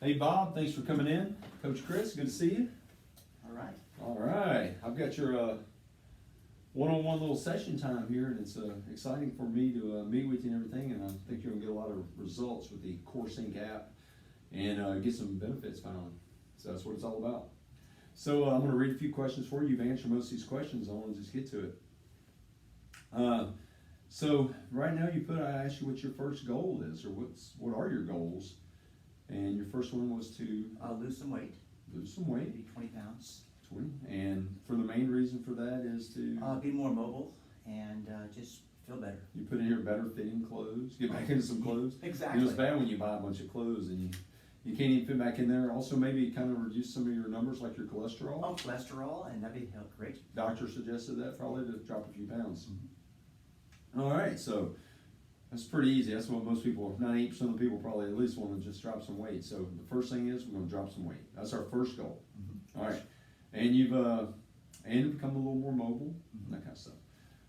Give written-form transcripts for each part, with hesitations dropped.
Hey Bob, thanks for coming in. Coach Chris, good to see you. All right. All right, I've got your one-on-one little session time here, and it's exciting for me to meet with you and everything, and I think you're gonna get a lot of results with the CorSync app and get some benefits finally. So that's what it's all about. So I'm gonna read a few questions for you. You've answered most of these questions. I wanna just get to it. So right now I asked you what your first goal is, or what are your goals? And your first one was to Lose some weight. lose some weight. Maybe 20 pounds. 20. And for the main reason for that is to Be more mobile and just feel better. you put in here better fitting clothes, get back into some clothes. Exactly. It's bad when you buy a bunch of clothes and you can't even fit back in there. Also, maybe kind of reduce some of your numbers, like your cholesterol. Oh, cholesterol, and that'd be great. Doctor suggested that probably to drop a few pounds. Mm-hmm. All right, so that's pretty easy. That's what most people, 98% of the people probably at least want to just drop some weight. So the first thing is we're going to drop some weight. That's our first goal. Mm-hmm. All right, and you've become a little more mobile, that kind of stuff.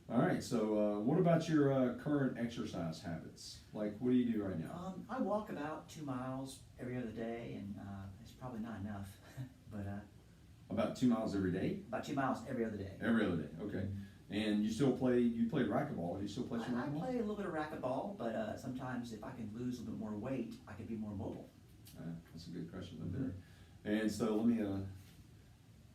All right, so what about your current exercise habits? Like, what do you do right now? I walk about 2 miles every other day, and it's probably not enough, but About 2 miles every day? about 2 miles every other day. Every other day, okay. And you played racquetball. Do you still play some I racquetball? play a little bit of racquetball, but sometimes if I can lose a little bit more weight, I can be more mobile. That's a good question right there. And so let me,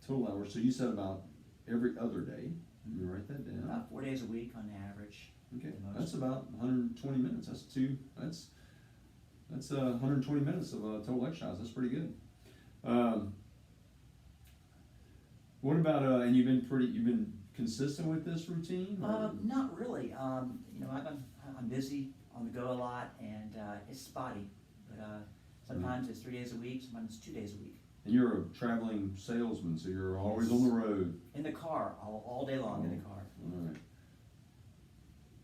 total hours, so you said about every other day. Let me write that down. About 4 days a week on average. Okay, most. that's about 120 minutes. That's 120 minutes of total exercise. That's pretty good. What about and you've been consistent with this routine? Not really. I'm busy on the go a lot, and it's spotty. But sometimes it's 3 days a week, sometimes it's 2 days a week. And you're a traveling salesman, so you're always on the road. In the car, all day long in the car. All right.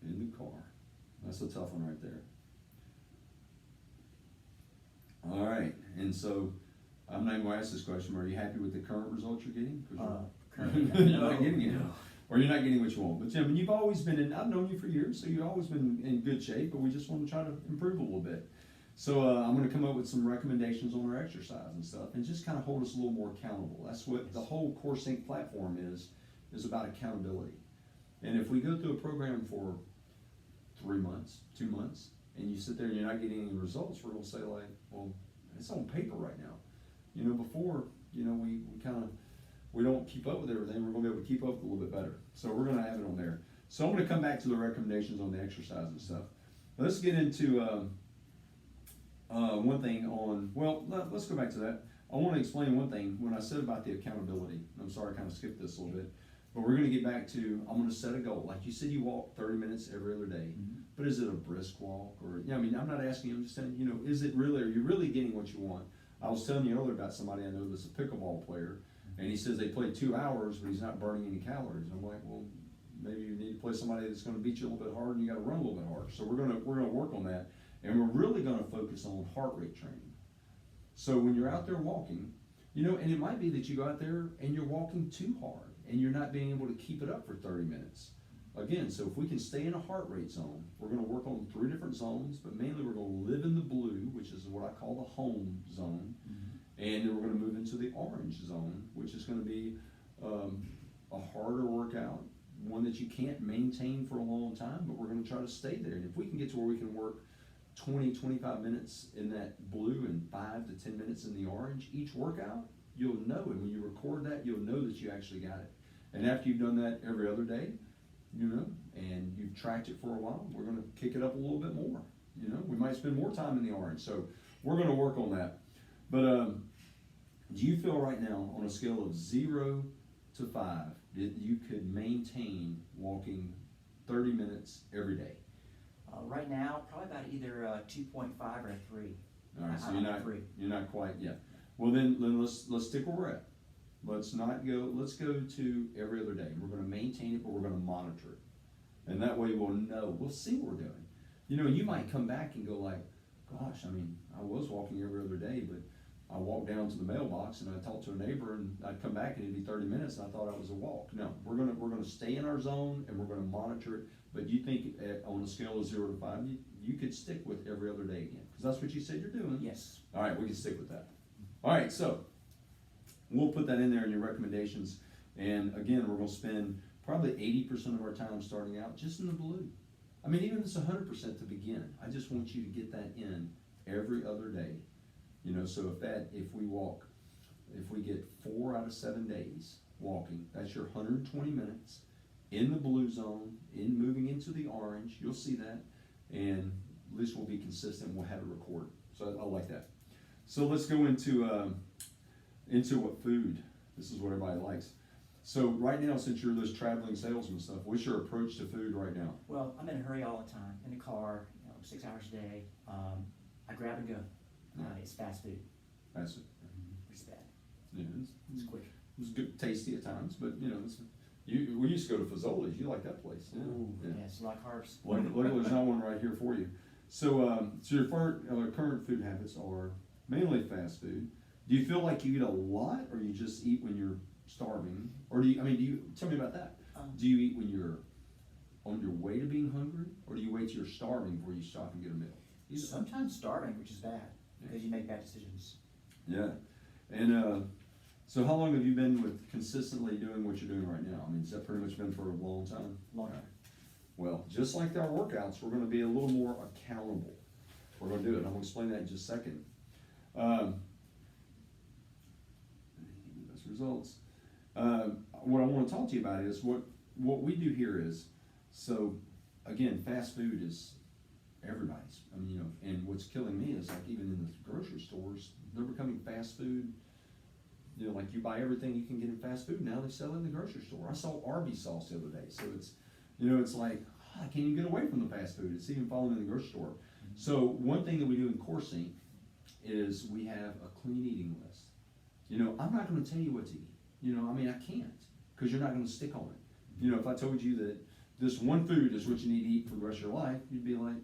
In the car. That's a tough one right there. All right. And so I'm not even going to ask this question, but are you happy with the current results you're getting? Currently, You're not getting it. no. Or you're not getting what you want. But Jim, you've always been I've known you for years, so you've always been in good shape, but we just want to try to improve a little bit. So I'm going to come up with some recommendations on our exercise and stuff, and just kind of hold us a little more accountable. That's what the whole CorSync platform is about, accountability. And if we go through a program for 3 months, 2 months, and you sit there and you're not getting any results, we're going to say like, well, it's on paper right now. Before, we don't keep up with everything. We're going to be able to keep up a little bit better. So we're going to have it on there. So I'm going to come back to the recommendations on the exercise and stuff. Let's get into one thing let's go back to that. I want to explain one thing when I said about the accountability. I'm sorry I kind of skipped this a little bit, but we're going to get back to, I'm going to set a goal. Like you said, you walk 30 minutes every other day, but is it a brisk walk? Or, I'm not asking you, I'm just saying, are you really getting what you want? I was telling you earlier about somebody I know that's a pickleball player, and he says they play 2 hours, but he's not burning any calories. I'm like, well, maybe you need to play somebody that's going to beat you a little bit harder, and you got to run a little bit harder. So we're going to work on that. And we're really going to focus on heart rate training. So when you're out there walking, and it might be that you go out there and you're walking too hard and you're not being able to keep it up for 30 minutes. Again, so if we can stay in a heart rate zone, we're going to work on 3 different zones, but mainly we're going to live in the blue, which is what I call the home zone. And then we're going to move into the orange zone, which is going to be a harder workout, one that you can't maintain for a long time, but we're going to try to stay there. And if we can get to where we can work 20, 25 minutes in that blue and 5 to 10 minutes in the orange each workout, you'll know. And when you record that, you'll know that you actually got it. And after you've done that every other day, and you've tracked it for a while, we're going to kick it up a little bit more. We might spend more time in the orange. So we're going to work on that. But do you feel right now, on a scale of 0 to 5, that you could maintain walking 30 minutes every day? Right now, probably about either 2.5 or a 3. All right, so you're not quite yet. Well, then let's stick where we're at. Let's go to every other day. We're going to maintain it, but we're going to monitor it. And that way we'll see what we're doing. You might come back and go like, gosh, I was walking every other day, but I walked down to the mailbox and I talked to a neighbor, and I'd come back and it'd be 30 minutes and I thought it was a walk. No, we're gonna stay in our zone and we're gonna monitor it. But you think on a scale of 0 to 5, you could stick with every other day again. Because that's what you said you're doing. Yes. All right, we can stick with that. All right, so we'll put that in there in your recommendations. And again, we're gonna spend probably 80% of our time starting out just in the blue. I mean, even if it's 100% to begin, I just want you to get that in every other day. You know, so if we get 4 out of 7 days walking, that's your 120 minutes in the blue zone, in moving into the orange. You'll see that, and at least we'll be consistent. We'll have it recorded. So I like that. So let's go into what food. This is what everybody likes. So right now, since you're this traveling salesman stuff, what's your approach to food right now? Well, I'm in a hurry all the time, in the car, 6 hours a day. I grab and go. It's fast food. That's it. It's bad. Yeah, It's quick. it's good, tasty at times, but you know, we used to go to Fazoli's. You like that place? Yeah. Ooh, Yeah. yeah, it's a lot of carbs. Look, there's not one right here for you. So, so your current food habits are mainly fast food. Do you feel like you eat a lot, or you just eat when you're starving? Or do you tell me about that? Do you eat when you're on your way to being hungry, or do you wait till you're starving before you stop and get a meal? Sometimes starving, which is bad, because you make bad decisions. Yeah. And so how long have you been with consistently doing what you're doing right now? I mean, has that pretty much been for a long time? Long time. Well, just like our workouts, we're gonna be a little more accountable. We're gonna do it, and I'm gonna explain that in just a second. Best results. What I wanna talk to you about is what we do here is, so, again, fast food is everybody's. I mean, you know, and what's killing me is like even in the grocery stores, they're becoming fast food. You know, like you buy everything you can get in fast food, now they sell it in the grocery store. I saw Arby's sauce the other day, so it's, you know, it's like, I can't even get away from the fast food. It's even falling in the grocery store. So one thing that we do in CorSync is we have a clean eating list. You know, I'm not gonna tell you what to eat. You know, I mean, I can't, because you're not gonna stick on it. You know, if I told you that this one food is what you need to eat for the rest of your life, you'd be like,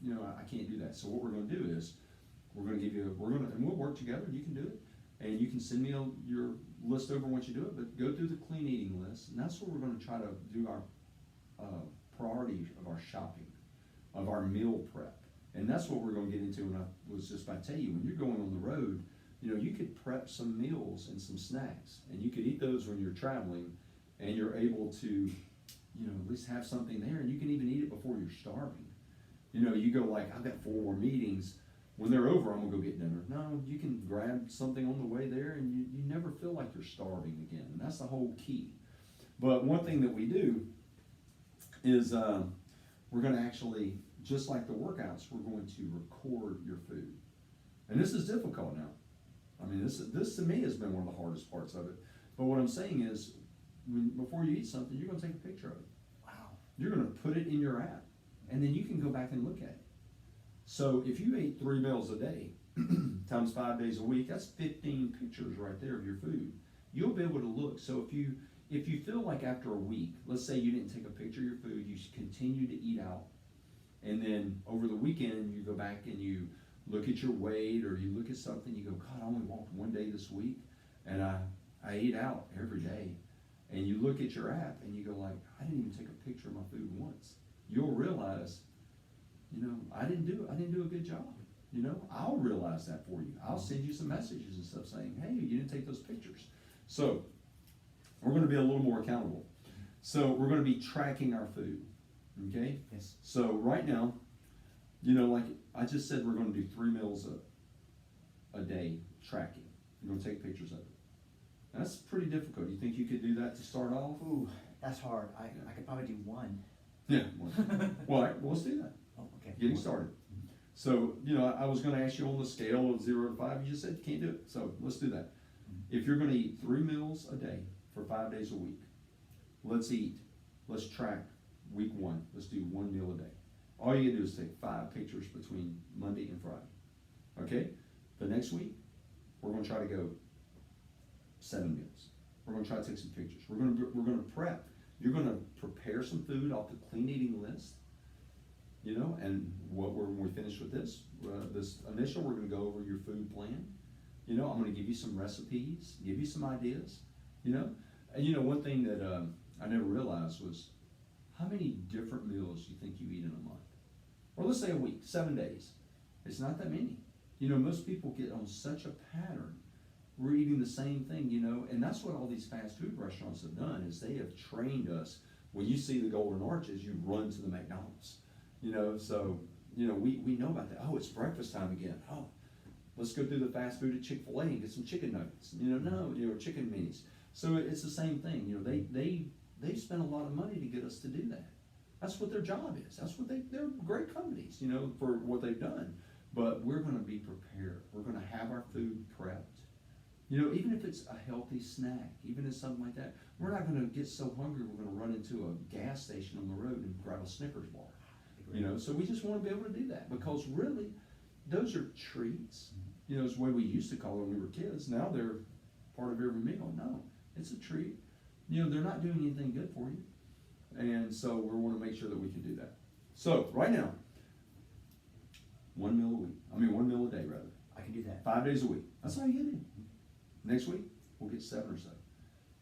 you know, I can't do that. So what we're gonna do is, and we'll work together, you can do it. And you can send me your list over once you do it, but go through the clean eating list, and that's what we're gonna try to do our priority of our shopping, of our meal prep. And that's what we're gonna get into when I was just about to tell you, when you're going on the road, you know, you could prep some meals and some snacks, and you could eat those when you're traveling, and you're able to, you know, at least have something there, and you can even eat it before you're starving. You know, you go like, I've got 4 more meetings, when they're over, I'm gonna go get dinner. No, you can grab something on the way there, and you never feel like you're starving again, and that's the whole key. But one thing that we do is we're gonna actually, just like the workouts, we're going to record your food. And this is difficult now. I mean, this to me has been one of the hardest parts of it. But what I'm saying is, before you eat something, you're gonna take a picture of it. Wow. You're gonna put it in your app, and then you can go back and look at it. So if you ate 3 meals a day, times 5 days a week, that's 15 pictures right there of your food. You'll be able to look. So if you feel like after a week, let's say you didn't take a picture of your food, you continue to eat out, and then over the weekend you go back and you look at your weight, or you look at something, you go, God, I only walked 1 day this week, and I ate out every day. And you look at your app and you go like, I didn't even take a picture of my food once. You'll realize, you know, I didn't do a good job. You know, I'll realize that for you. I'll send you some messages and stuff saying, hey, you didn't take those pictures. So we're going to be a little more accountable. So we're going to be tracking our food. Okay? Yes. So right now, you know, like I just said, we're going to do 3 meals a day tracking. You're going to take pictures of it. That's pretty difficult. You think you could do that to start off? Ooh, that's hard. I could probably do 1. Yeah. Well, all right, well, let's do that. Oh, okay. Getting started. So, you know, I was going to ask you on the scale of 0 to 5. You just said you can't do it. So let's do that. If you're going to eat 3 meals a day for 5 days a week, let's track week 1. Let's do 1 meal a day. All you gotta do is take 5 pictures between Monday and Friday. Okay? The next week, we're going to try to go 7 meals. We're going to try to take some pictures. We're going to prep. You're going to prepare some food off the clean eating list. You know, and when we finish with this initial, we're going to go over your food plan. You know, I'm going to give you some recipes, give you some ideas. You know, and you know, one thing that I never realized was how many different meals you think you eat in a month, or let's say a week, 7 days. It's not that many. You know, most people get on such a pattern. We're eating the same thing, you know, and that's what all these fast food restaurants have done, is they have trained us. When you see the Golden Arches, you run to the McDonald's, you know, so, you know, we know about that. Oh, it's breakfast time again. Oh, let's go through the fast food at Chick-fil-A and get some chicken nuggets, you know, chicken minis. So it's the same thing, you know, they spend a lot of money to get us to do that. That's what their job is. That's what they're great companies, you know, for what they've done. But we're gonna be prepared. We're gonna have our food prepped. You know, even if it's a healthy snack, even if it's something like that, we're not gonna get so hungry we're gonna run into a gas station on the road and grab a Snickers bar. You know, so we just wanna be able to do that, because really, those are treats. You know, it's the way we used to call it when we were kids. Now they're part of every meal. No, it's a treat. You know, they're not doing anything good for you. And so we wanna make sure that we can do that. So, right now, 1 meal a week. I mean, 1 meal a day, rather. I can do that. 5 days a week. That's all you get in. Next week, we'll get 7 or so.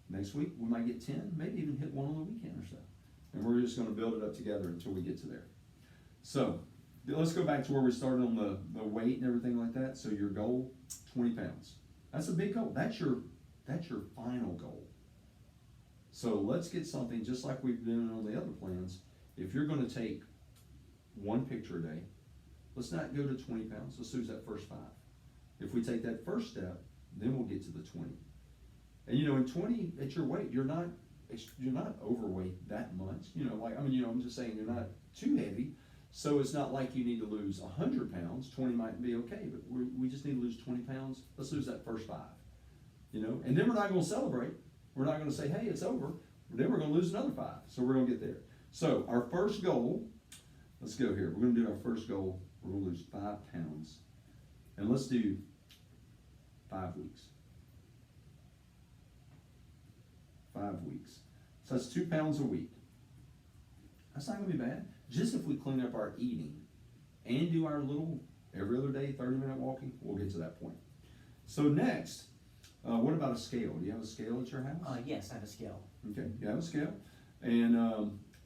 Next week, we might get 10, maybe even hit 1 on the weekend or so. And we're just gonna build it up together until we get to there. So, let's go back to where we started on the weight and everything like that. So your goal, 20 pounds. That's a big goal. That's your final goal. So let's get something, just like we've done on the other plans. If you're gonna take 1 picture a day, let's not go to 20 pounds. Let's lose that first 5. If we take that first step, then we'll get to the 20. And you know, in 20, at your weight, you're not overweight that much. You know, like, I mean, you know, I'm just saying you're not too heavy. So it's not like you need to lose 100 pounds. 20 might be okay, but we just need to lose 20 pounds. Let's lose that first 5. You know, and then we're not gonna celebrate. We're not gonna say, hey, it's over. Then we're gonna lose another 5. So we're gonna get there. So our first goal, let's go here. We're gonna do our first goal. We're gonna lose 5 pounds. And let's do 5 weeks. 5 weeks. So that's 2 pounds a week. That's not gonna be bad. Just if we clean up our eating and do our little every other day 30-minute walking, we'll get to that point. So next, what about a scale? Do you have a scale at your house? Yes, I have a scale. Okay, you have a scale. And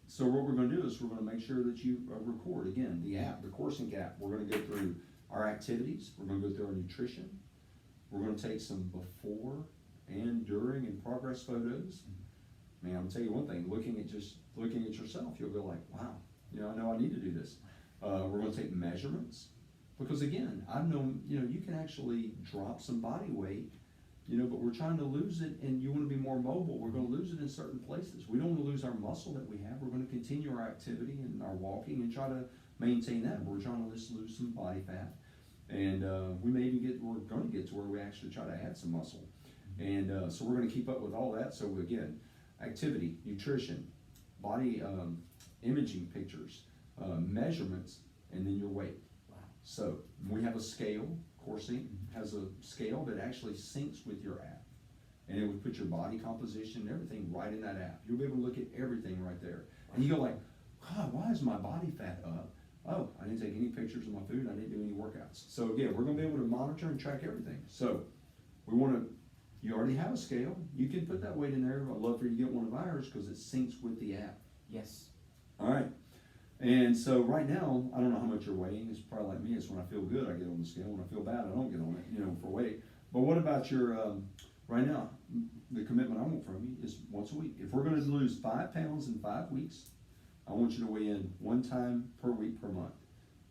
so what we're gonna do is we're gonna make sure that you record, again, the app, the CorSync app. We're gonna go through our activities. We're gonna go through our nutrition. We're gonna take some before and during and progress photos. Man, I'm gonna tell you one thing, looking at yourself, you'll go like, wow, you know I need to do this. We're gonna take measurements, because again, I've known, you know, you can actually drop some body weight, you know, but we're trying to lose it, and you wanna be more mobile. We're gonna lose it in certain places. We don't wanna lose our muscle that we have. We're gonna continue our activity and our walking and try to maintain that. We're trying to just lose some body fat. And we're gonna get to where we actually try to add some muscle. And so we're gonna keep up with all that. So again, activity, nutrition, body imaging pictures, measurements, and then your weight. Wow. So we have a scale. CorSync has a scale that actually syncs with your app. And it would put your body composition and everything right in that app. You'll be able to look at everything right there. And you go like, God, why is my body fat up? Oh, I didn't take any pictures of my food. I didn't do any workouts. So again, we're gonna be able to monitor and track everything. So you already have a scale. You can put that weight in there. I'd love for you to get one of ours because it syncs with the app. Yes. All right. And so right now, I don't know how much you're weighing. It's probably like me. It's when I feel good, I get on the scale. When I feel bad, I don't get on it, you know, for weight. But what about your, right now, the commitment I want from you is once a week. If we're going to lose 5 pounds in 5 weeks, I want you to weigh in 1 time per week per month.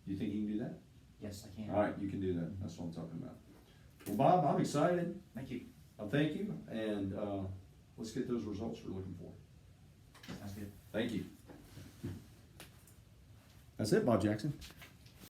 Do you think you can do that? Yes, I can. All right, you can do that. That's what I'm talking about. Well, Bob, I'm excited. Thank you. Thank you. And let's get those results we're looking for. Sounds good. Thank you. That's it, Bob Jackson.